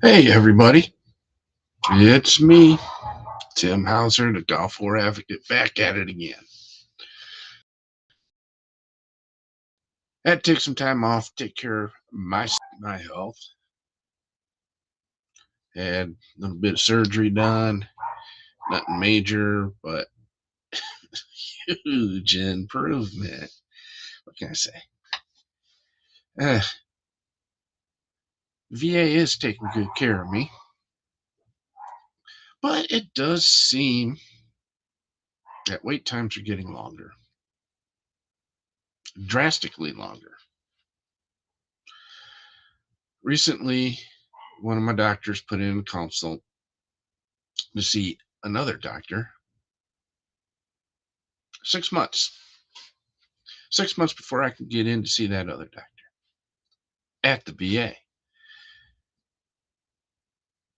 Hey, everybody. It's me, Tim Hauser, the Golf War Advocate, back at it again. Had to take some time off, take care of my health. Had a little bit of surgery done, nothing major, but huge improvement. What can I say? Uh, VA is taking good care of me, but it does seem that wait times are getting longer, drastically longer. Recently, one of my doctors put in a consult to see another doctor 6 months. 6 months before I could get in to see that other doctor at the VA.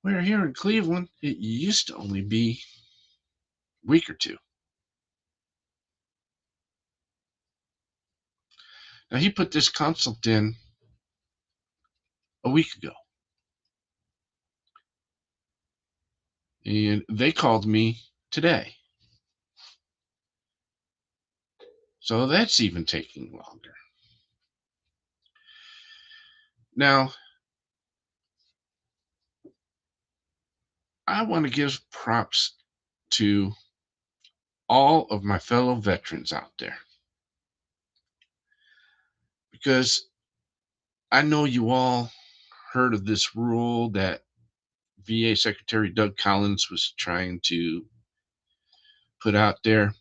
Where here in Cleveland, it used to only be a week or two. Now, he put this consult in a week ago, and they called me today. So that's even taking longer. Now, I want to give props to all of my fellow veterans out there because I know you all heard of this rule that VA Secretary Doug Collins was trying to put out there,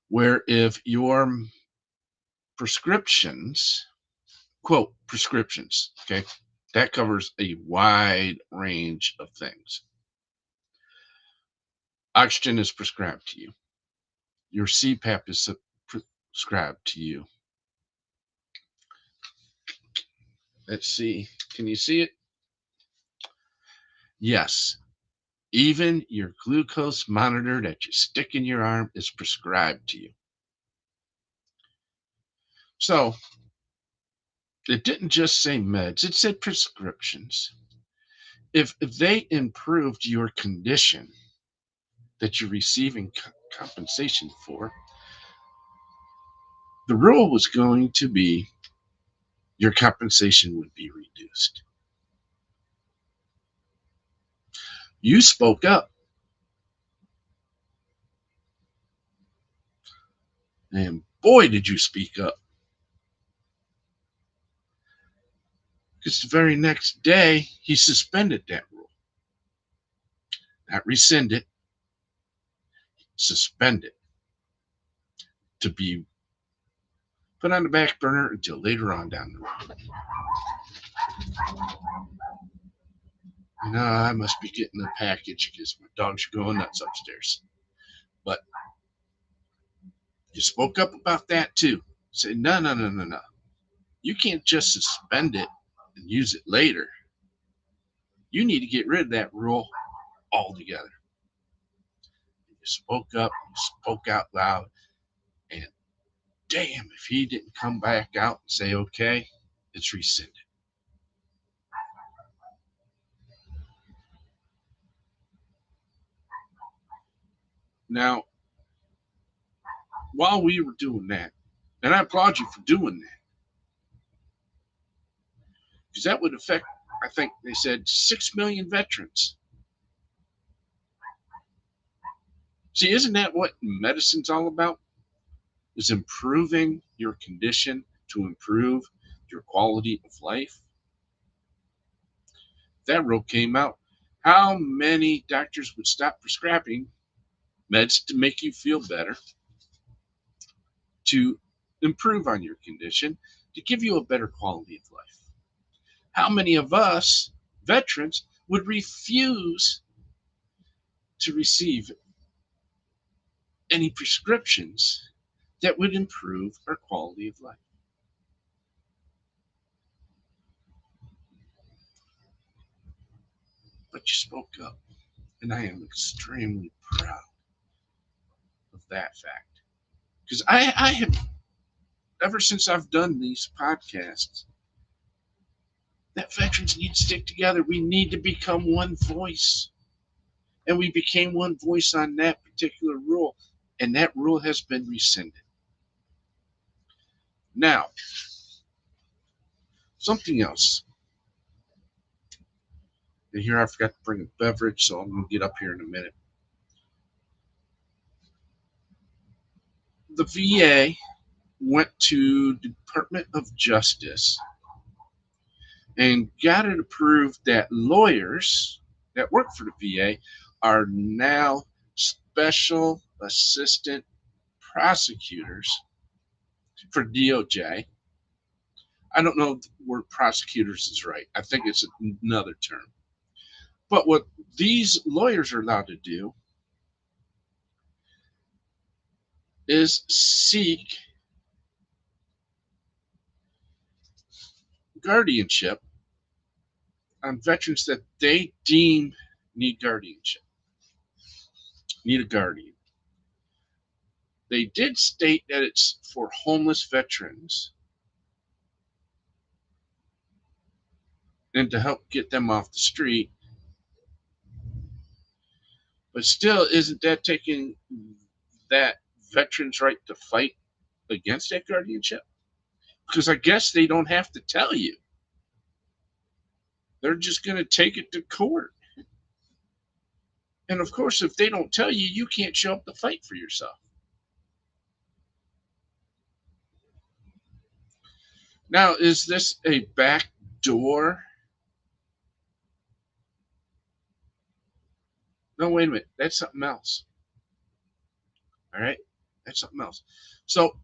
where if your prescriptions, quote, prescriptions, okay, that covers a wide range of things. Oxygen is prescribed to you, your CPAP is prescribed to you. Let's see, can you see it? Yes, even your glucose monitor that you stick in your arm is prescribed to you. So it didn't just say meds, it said prescriptions. If they improved your condition that you're receiving compensation for, the rule was going to be your compensation would be reduced. You spoke up. And boy, did you speak up. Because the very next day, he suspended that rule. Not rescind it, suspend it to be put on the back burner until later on down the road. I must be getting a package because my dogs are going nuts upstairs. But you spoke up about that too. Say, no, no, no, no, no. You can't just suspend it and use it later. You need to get rid of that rule altogether. You spoke up, you spoke out loud, and damn, if he didn't come back out and say, okay, it's rescinded. Now, while we were doing that, and I applaud you for doing that, because that would affect, I think they said, 6 million veterans. See, isn't that what medicine's all about? Is improving your condition to improve your quality of life. If that rule came out, how many doctors would stop prescribing meds to make you feel better, to improve on your condition, to give you a better quality of life? How many of us veterans would refuse to receive any prescriptions that would improve our quality of life? But you spoke up, and I am extremely proud of that fact. Because I have, ever since I've done these podcasts, that veterans need to stick together. We need to become one voice. And we became one voice on that particular rule. And that rule has been rescinded. Now, something else. And here I forgot to bring a beverage, so I'm going to get up here in a minute. The VA went to Department of Justice and got it approved that lawyers that work for the VA are now special assistant prosecutors for DOJ. I don't know if the word prosecutors is right. I think it's another term. But what these lawyers are allowed to do is seek guardianship on veterans that they deem need guardianship, need a guardian. They did state that it's for homeless veterans and to help get them off the street. But still, isn't that taking that veteran's right to fight against that guardianship? Because I guess they don't have to tell you. They're just going to take it to court. And of course, if they don't tell you, you can't show up to fight for yourself. Now, is this a back door? No, wait a minute. That's something else. All right. That's something else. So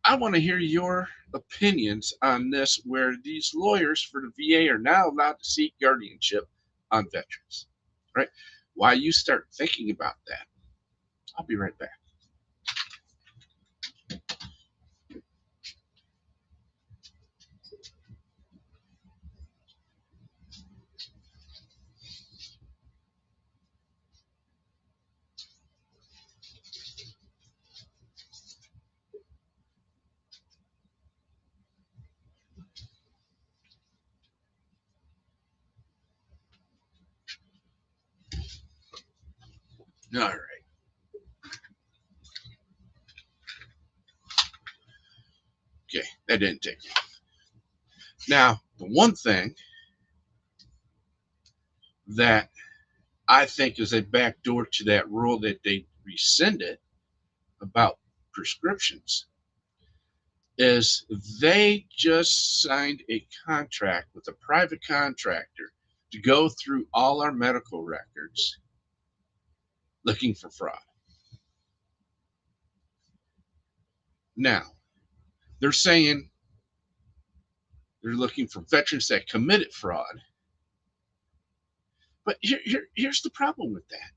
I want to hear your opinions on this, where these lawyers for the VA are now allowed to seek guardianship on veterans. Right? Why you start thinking about that. I'll be right back. All right. Okay. That didn't take long. Now, the one thing that I think is a backdoor to that rule that they rescinded about prescriptions is they just signed a contract with a private contractor to go through all our medical records looking for fraud. Now, they're saying they're looking for veterans that committed fraud. But here's the problem with that.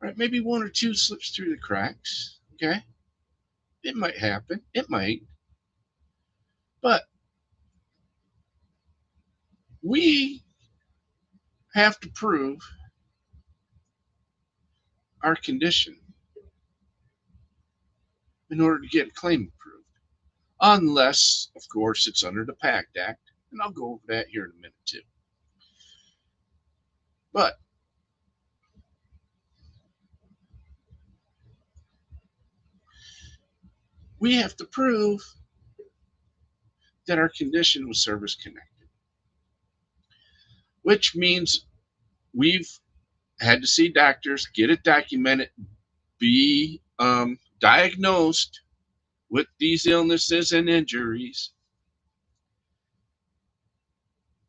Right? Maybe one or two slips through the cracks. Okay. It might happen. It might. But we have to prove our condition in order to get a claim approved. Unless, of course, it's under the PACT Act. And I'll go over that here in a minute, too. But we have to prove that our condition was service connected, which means we've had to see doctors, get it documented, be diagnosed with these illnesses and injuries.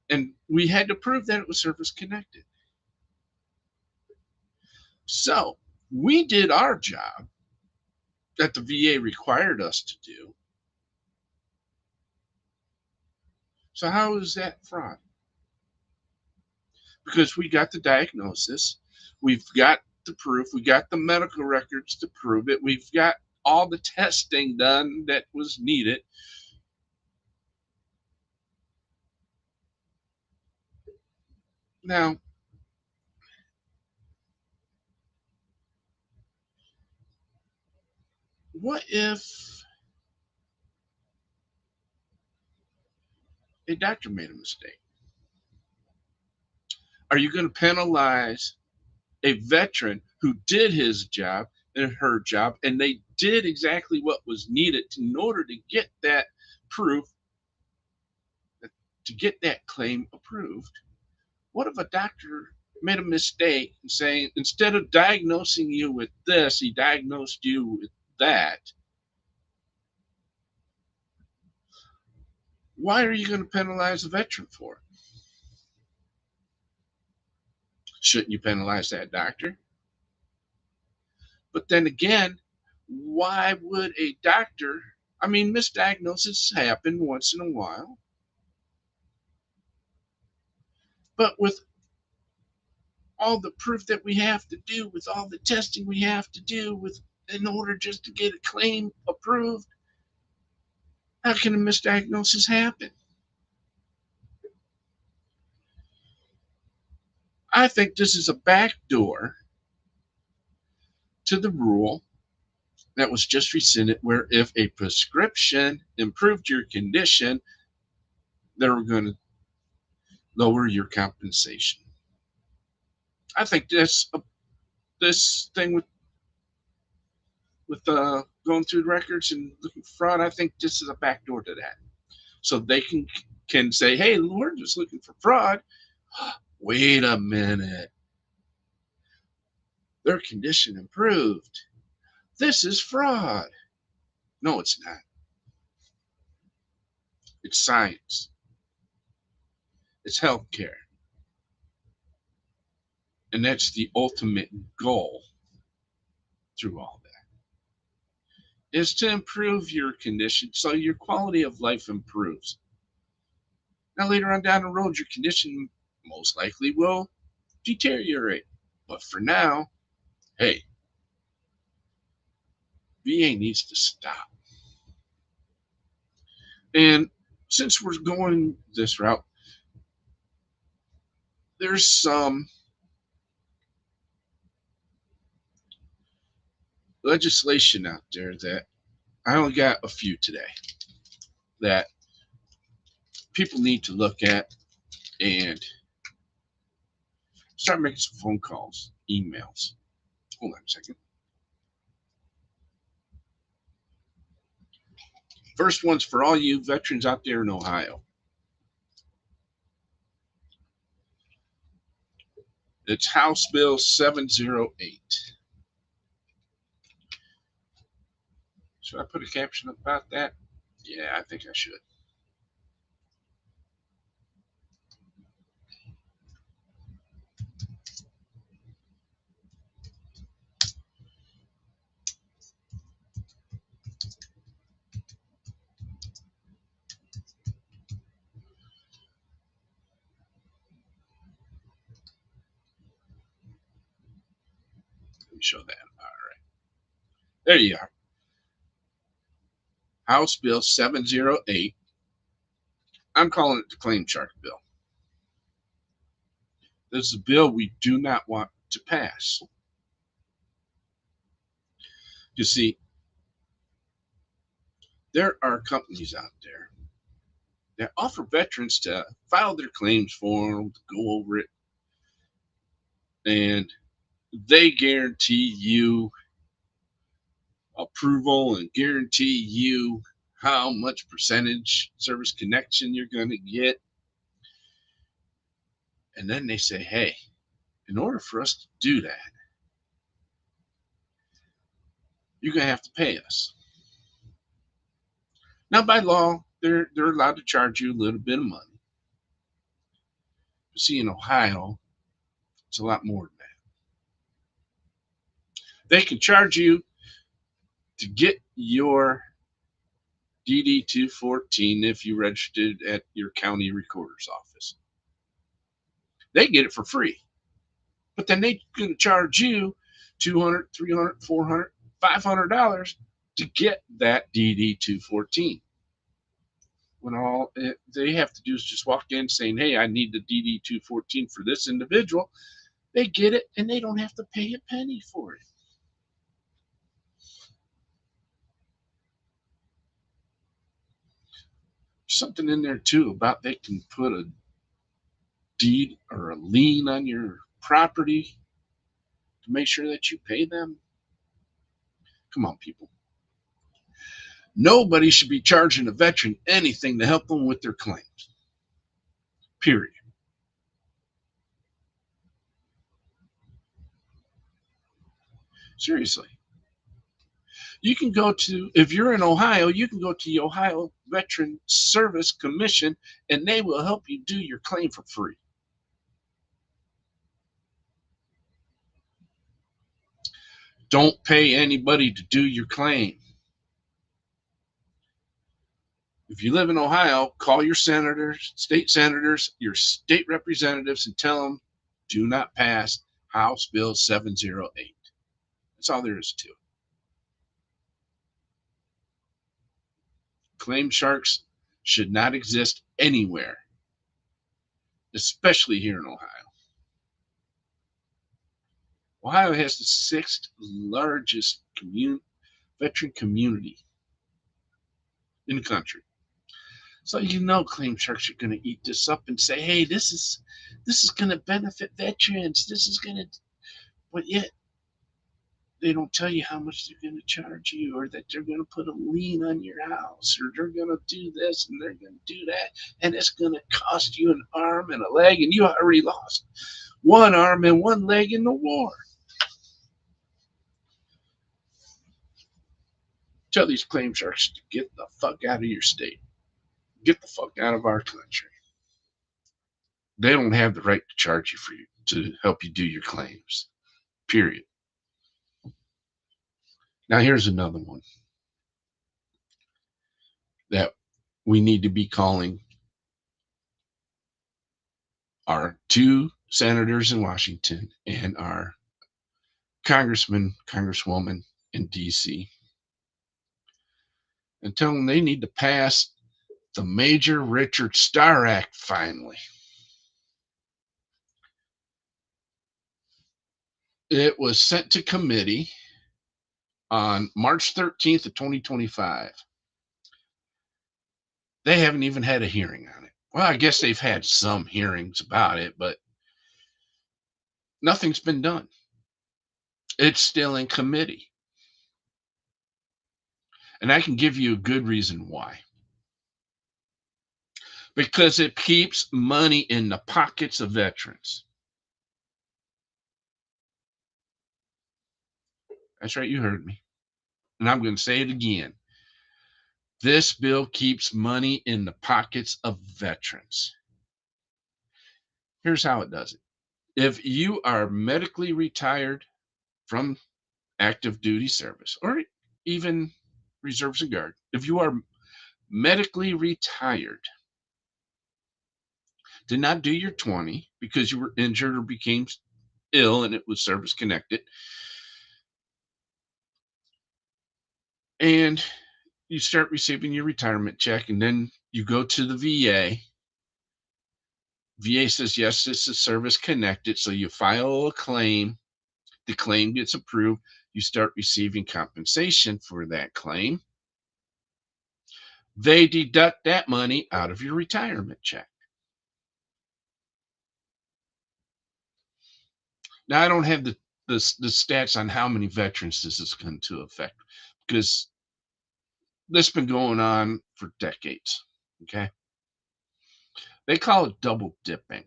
And we had to prove that it was service connected. So we did our job that the VA required us to do. So how is that fraud? Because we got the diagnosis, we've got the proof, we got the medical records to prove it, we've got all the testing done that was needed. Now, what if a doctor made a mistake? Are you going to penalize a veteran who did his job and her job, and they did exactly what was needed in order to get that proof, to get that claim approved? What if a doctor made a mistake in saying, instead of diagnosing you with this, he diagnosed you with that? Why are you going to penalize the veteran for it? Shouldn't you penalize that doctor? But then again, why would a doctor, I mean, misdiagnoses happen once in a while, but with all the proof that we have to do, with all the testing we have to do, with in order just to get a claim approved, how can a misdiagnosis happen? I think this is a backdoor to the rule that was just rescinded, where if a prescription improved your condition, they were going to lower your compensation. I think this thing with going through the records and looking for fraud, I think this is a backdoor to that. So they can say, hey, we're just looking for fraud. Wait a minute. Their condition improved. This is fraud. No, it's not. It's science. It's healthcare. And that's the ultimate goal through all that, is to improve your condition so your quality of life improves. Now, later on down the road, your condition most likely will deteriorate. But for now, hey, VA needs to stop. And since we're going this route, there's some legislation out there that I only got a few today that people need to look at and start making some phone calls, emails. Hold on a second. First one's for all you veterans out there in Ohio. It's House Bill 708. Should I put a caption about that? Yeah, I think I should. Let me show that. All right. There you are. House Bill 708. I'm calling it the claim chart bill. This is a bill we do not want to pass. You see, there are companies out there that offer veterans to file their claims form, to go over it, and they guarantee you approval and guarantee you how much percentage service connection you're going to get. And then they say, hey, in order for us to do that, you're going to have to pay us. Now, by law, they're allowed to charge you a little bit of money. But see, in Ohio, it's a lot more than that. They can charge you to get your DD 214 if you registered at your county recorder's office. They get it for free. But then they're going to charge you $200, $300, $400, $500 to get that DD 214. When all they have to do is just walk in saying, hey, I need the DD 214 for this individual. They get it, and they don't have to pay a penny for it. something in there too about they can put a deed or a lien on your property to make sure that you pay them? Come on, people. Nobody should be charging a veteran anything to help them with their claims. Period. Seriously. You can go to, if you're in Ohio, you can go to the Ohio Veteran Service Commission and they will help you do your claim for free. Don't pay anybody to do your claim. If you live in Ohio, call your senators, your state representatives, and tell them do not pass House Bill 708. That's all there is to it. Claim sharks should not exist anywhere, especially here in Ohio. Ohio has the sixth largest veteran community in the country. So you know claim sharks are going to eat this up and say, hey, this is going to benefit veterans. This is going to, but yet they don't tell you how much they're going to charge you, or that they're going to put a lien on your house, or they're going to do this and they're going to do that, and it's going to cost you an arm and a leg, and you already lost one arm and one leg in the war. Tell these claim sharks to get the fuck out of your state. Get the fuck out of our country. They don't have the right to charge you to help you do your claims. Period. Now here's another one that we need to be calling our two senators in Washington and our congressman, congresswoman in DC, and tell them they need to pass the Major Richard Starr Act finally. It was sent to committee on March 13th of 2025. They haven't even had a hearing on it. Well, I guess they've had some hearings about it, but nothing's been done. It's still in committee. And I can give you a good reason why. Because it keeps money in the pockets of veterans. That's right, you heard me. And I'm going to say it again. This bill keeps money in the pockets of veterans. Here's how it does it. If you are medically retired from active duty service, or even reserves and guard, if you are medically retired, did not do your 20 because you were injured or became ill and it was service connected, and you start receiving your retirement check, and then you go to the VA. VA says, yes, this is service connected. So you file a claim. The claim gets approved. You start receiving compensation for that claim. They deduct that money out of your retirement check. Now, I don't have the stats on how many veterans this is going to affect, because this has been going on for decades. Okay. They call it double dipping.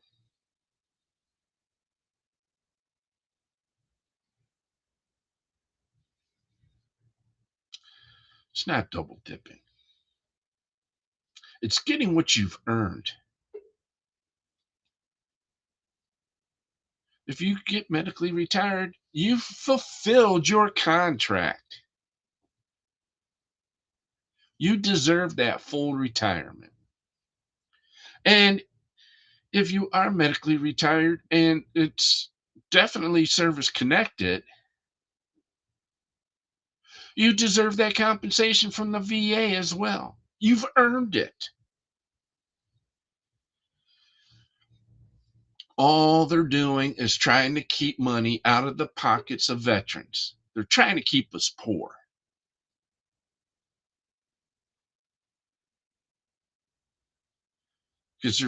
It's not double dipping. It's getting what you've earned. If you get medically retired, you've fulfilled your contract. You deserve that full retirement. And if you are medically retired and it's definitely service connected, you deserve that compensation from the VA as well. You've earned it. All they're doing is trying to keep money out of the pockets of veterans. They're trying to keep us poor. because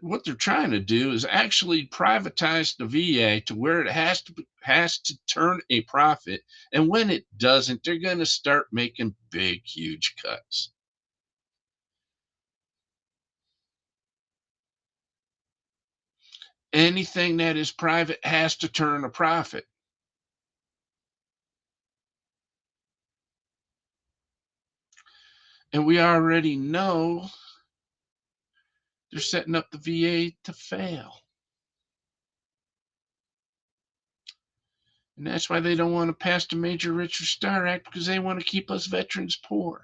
what they're trying to do is actually privatize the VA to where it has to turn a profit, and when it doesn't, they're going to start making big, huge cuts. Anything that is private has to turn a profit. And we already know they're setting up the VA to fail. And that's why they don't want to pass the Major Richard Starr Act, because they want to keep us veterans poor.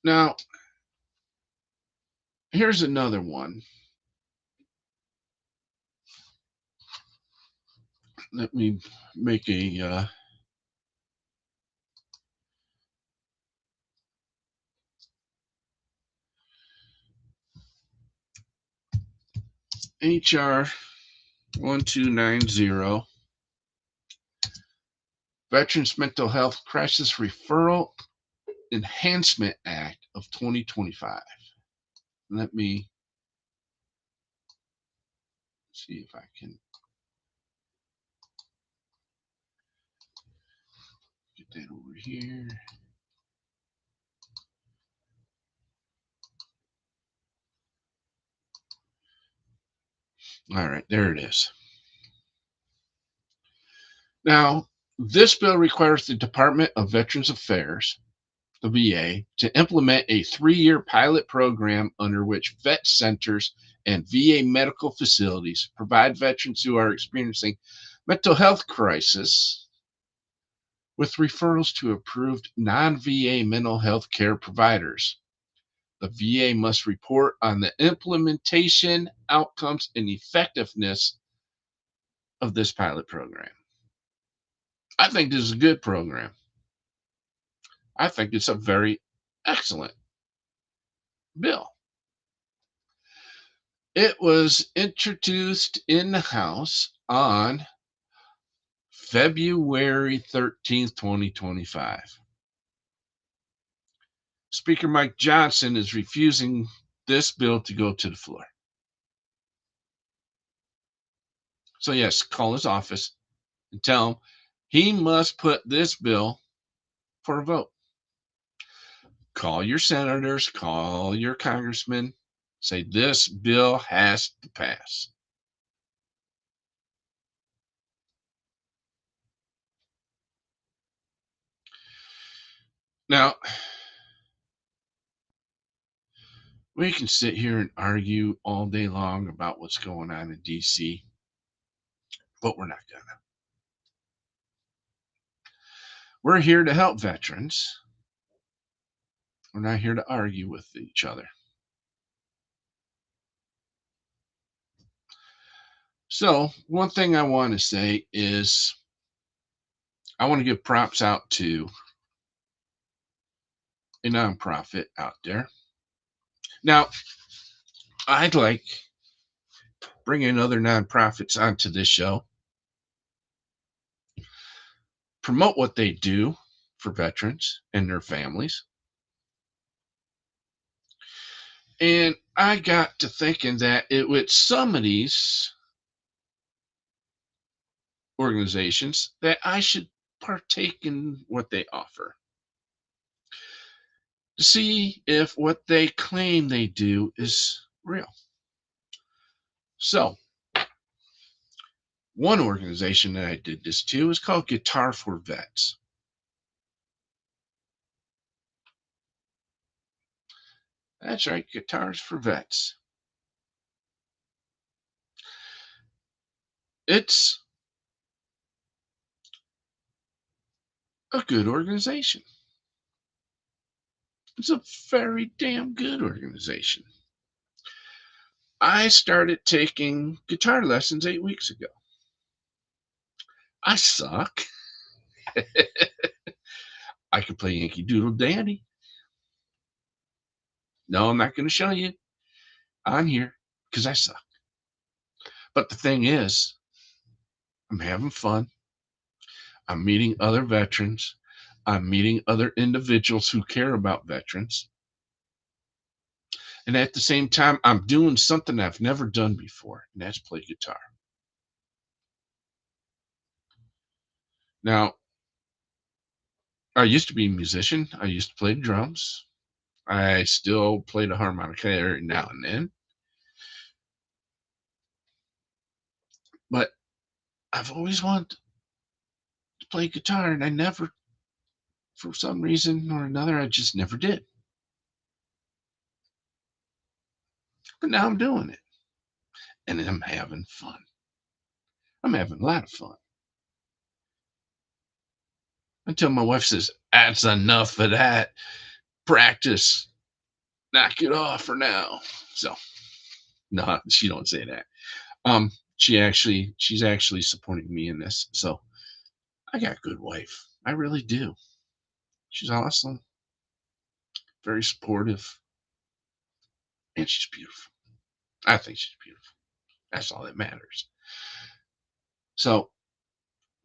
Now, here's another one. Let me make a HR 1290, Veterans Mental Health Crisis Referral Enhancement Act of 2025. Let me see if I can get that over here. All right, there it is. Now, this bill requires the Department of Veterans Affairs, the VA, to implement a 3-year pilot program under which vet centers and VA medical facilities provide veterans who are experiencing mental health crisis with referrals to approved non-VA mental health care providers. The VA must report on the implementation, outcomes, and effectiveness of this pilot program. I think this is a good program. I think it's a very excellent bill. It was introduced in the House on February 13th, 2025. Speaker Mike Johnson is refusing this bill to go to the floor. So, yes, call his office and tell him he must put this bill for a vote. Call your senators, call your congressmen, say this bill has to pass. Now, we can sit here and argue all day long about what's going on in DC, but we're not gonna. We're here to help veterans. We're not here to argue with each other. So, one thing I want to say is I want to give props out to a nonprofit out there. Now, I'd like bringing other nonprofits onto this show, promote what they do for veterans and their families. And I got to thinking that with some of these organizations that I should partake in what they offer to see if what they claim they do is real. So, one organization that I did this to is called Guitar for Vets. That's right, Guitars for Vets. It's a good organization. It's a very damn good organization. I started taking guitar lessons 8 weeks ago. I suck. I can play Yankee Doodle Dandy. No, I'm not going to show you on here because I suck. But the thing is, I'm having fun. I'm meeting other veterans. I'm meeting other individuals who care about veterans. And at the same time, I'm doing something I've never done before, and that's play guitar. Now, I used to be a musician. I used to play drums. I still play the harmonica every now and then. But I've always wanted to play guitar, and I never, for some reason or another, I just never did. But now I'm doing it, and I'm having fun. I'm having a lot of fun. Until my wife says, "That's enough of that practice. Knock it off for now." So no, she don't say that. She's actually supporting me in this. So I got a good wife. I really do. She's awesome, very supportive, and she's beautiful. I think she's beautiful. That's all that matters. So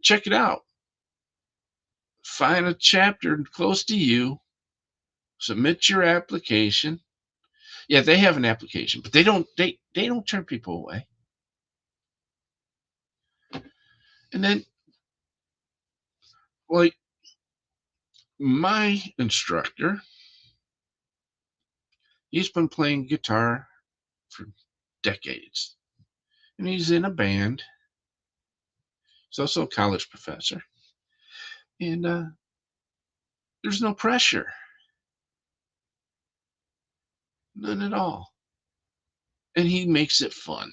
check it out. Find a chapter close to you. Submit your application. Yeah, they have an application, but they don't turn people away. And then, like my instructor, he's been playing guitar for decades, and he's in a band. He's also a college professor, and there's no pressure, none at all, and he makes it fun.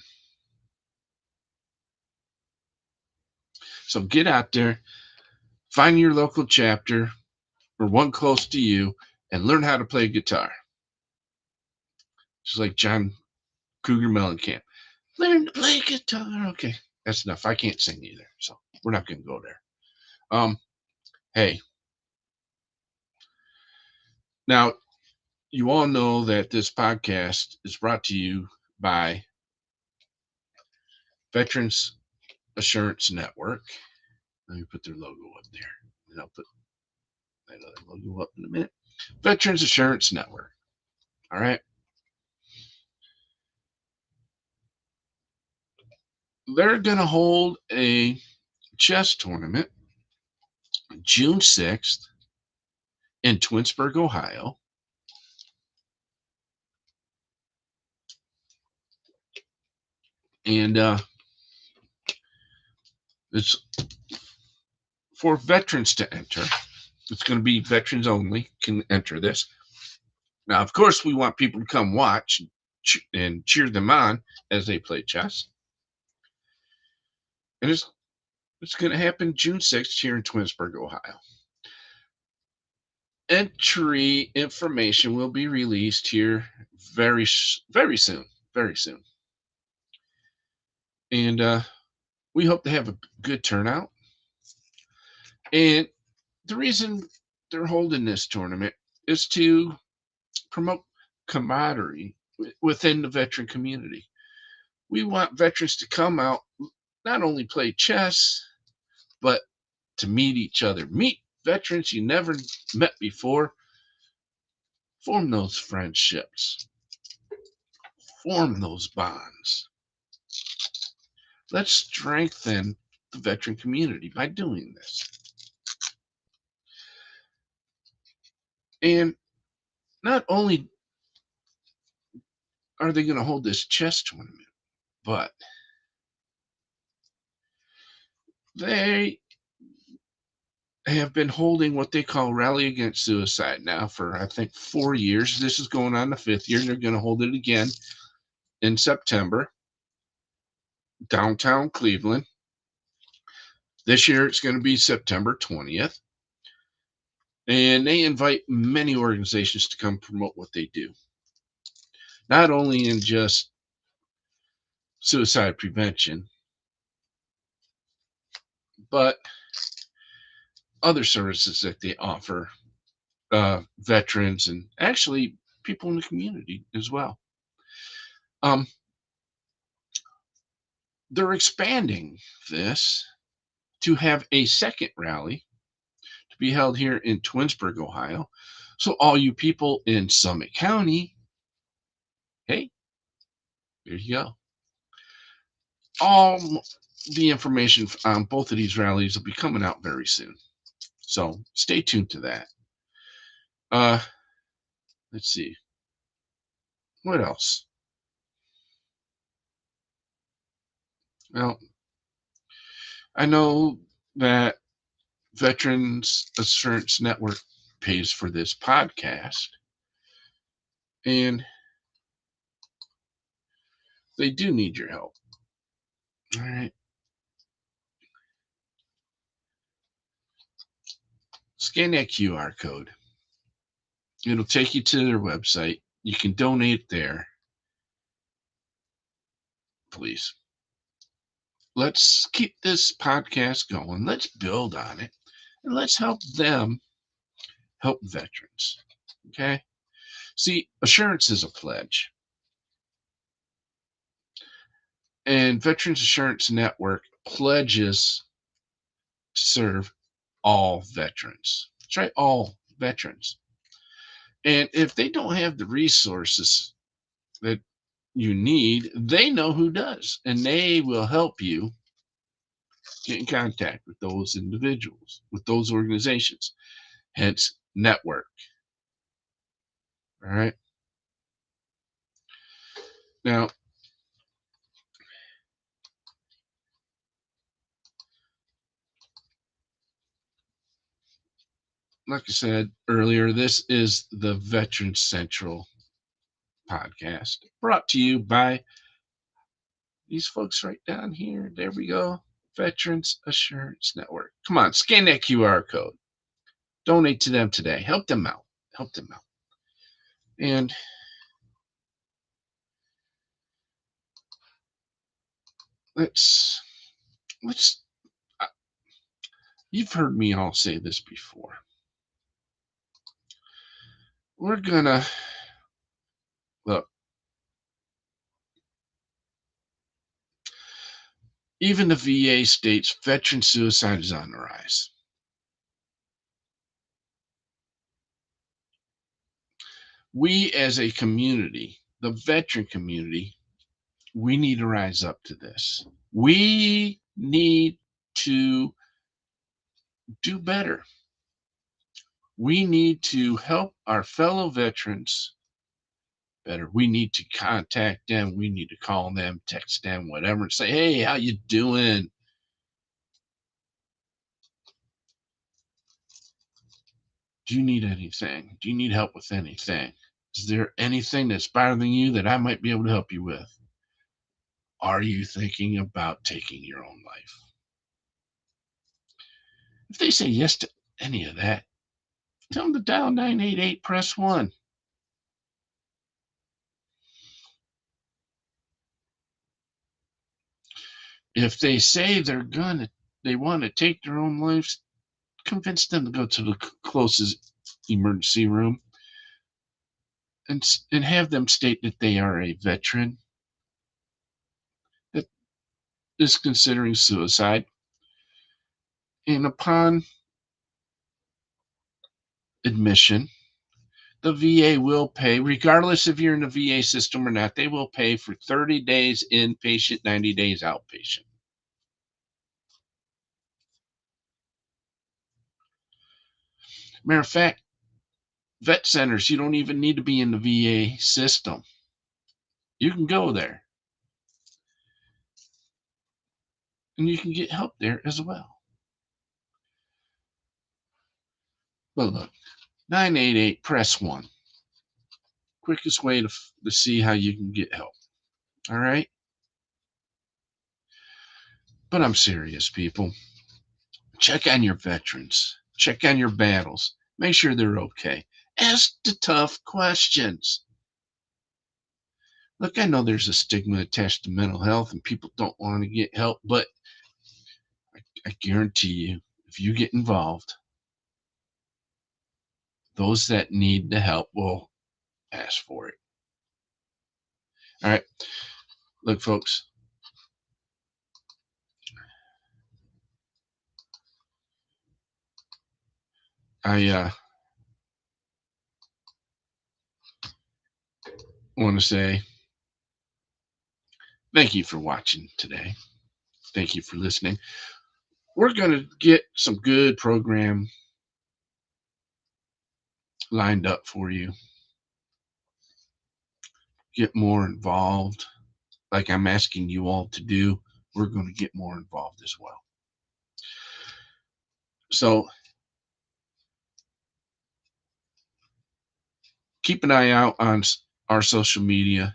So get out there, find your local chapter or one close to you, and learn how to play guitar. Just like John Cougar Mellencamp. Learn to play guitar. Okay, that's enough. I can't sing either, so we're not going to go there. Um, hey, now you all know that this podcast is brought to you by Veterans Assurance Network. Let me put their logo up there, and I'll put that other logo up in a minute. Veterans Assurance Network. All right. They're going to hold a chess tournament June 6th in Twinsburg, Ohio. And it's for veterans to enter. It's going to be veterans only can enter this. Now, of course, we want people to come watch and cheer them on as they play chess. And it's going to happen June 6th here in Twinsburg, Ohio. Entry information will be released here very soon, very soon. And we hope to have a good turnout. And the reason they're holding this tournament is to promote camaraderie within the veteran community. We want veterans to come out, not only play chess, but to meet each other. Meet veterans you never met before. Form those friendships. Form those bonds. Let's strengthen the veteran community by doing this. And not only are they going to hold this chess tournament, but they have been holding what they call Rally Against Suicide now for, I think, 4 years. This is going on the 5th year. They're going to hold it again in September, downtown Cleveland. This year it's going to be September 20th. And they invite many organizations to come promote what they do. Not only in just suicide prevention, but other services that they offer veterans and actually people in the community as well. They're expanding this to have a second rally to be held here in Twinsburg, Ohio. So all you people in Summit County, hey, there you go. All the information on both of these rallies will be coming out very soon. So stay tuned to that. Let's see. What else? Well, I know that Veterans Assurance Network pays for this podcast, and they do need your help. All right. Scan that QR code. It'll take you to their website. You can donate there. Please. Let's keep this podcast going. Let's build on it. And let's help them help veterans. Okay? See, assurance is a pledge. And Veterans Assurance Network pledges to serve all veterans. That's right, all veterans. And if they don't have the resources that you need, they know who does, and they will help you get in contact with those individuals, with those organizations, hence network. All right. Now, like I said earlier, this is the Veteran Central podcast brought to you by these folks right down here. There we go. Veterans Assurance Network. Come on, scan that QR code. Donate to them today. Help them out. Help them out. And let's you've heard me all say this before. We're gonna look. Even the VA states veteran suicide is on the rise. We as a community, the veteran community, we need to rise up to this. We need to do better. We need to help our fellow veterans better. We need to contact them. We need to call them, text them, whatever, and say, hey, how you doing? Do you need anything? Do you need help with anything? Is there anything that's bothering you that I might be able to help you with? Are you thinking about taking your own life? If they say yes to any of that, tell them to dial 988, press 1. If they say they want to take their own lives, convince them to go to the closest emergency room and have them state that they are a veteran that is considering suicide. And upon admission, the VA will pay, regardless if you're in the VA system or not, they will pay for 30 days inpatient, 90 days outpatient. Matter of fact, vet centers, you don't even need to be in the VA system. You can go there and you can get help there as well. But look, 988, press 1. Quickest way to see how you can get help. All right? But I'm serious, people. Check on your veterans. Check on your battles. Make sure they're okay. Ask the tough questions. Look, I know there's a stigma attached to mental health and people don't want to get help, but I guarantee you, if you get involved, those that need the help will ask for it. All right. Look, folks, I want to say thank you for watching today. Thank you for listening. We're going to get some good program lined up for you. Get more involved, like I'm asking you all to do. We're going to get more involved as well. So keep an eye out on our social media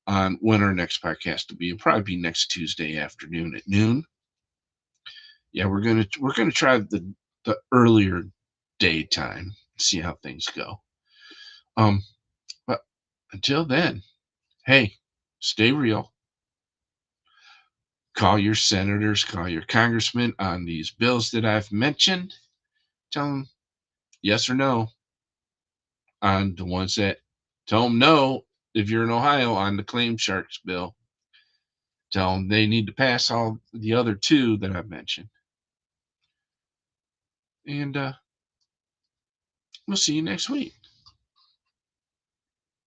on when our next podcast will be. It'll probably be next Tuesday afternoon at noon. Yeah, we're gonna try the earlier daytime. See how things go. But until then, hey, stay real. Call your senators, call your congressmen on these bills that I've mentioned. Tell them yes or no on the ones that tell them no if you're in Ohio on the Claim Sharks bill. Tell them they need to pass all the other two that I've mentioned. And we'll see you next week.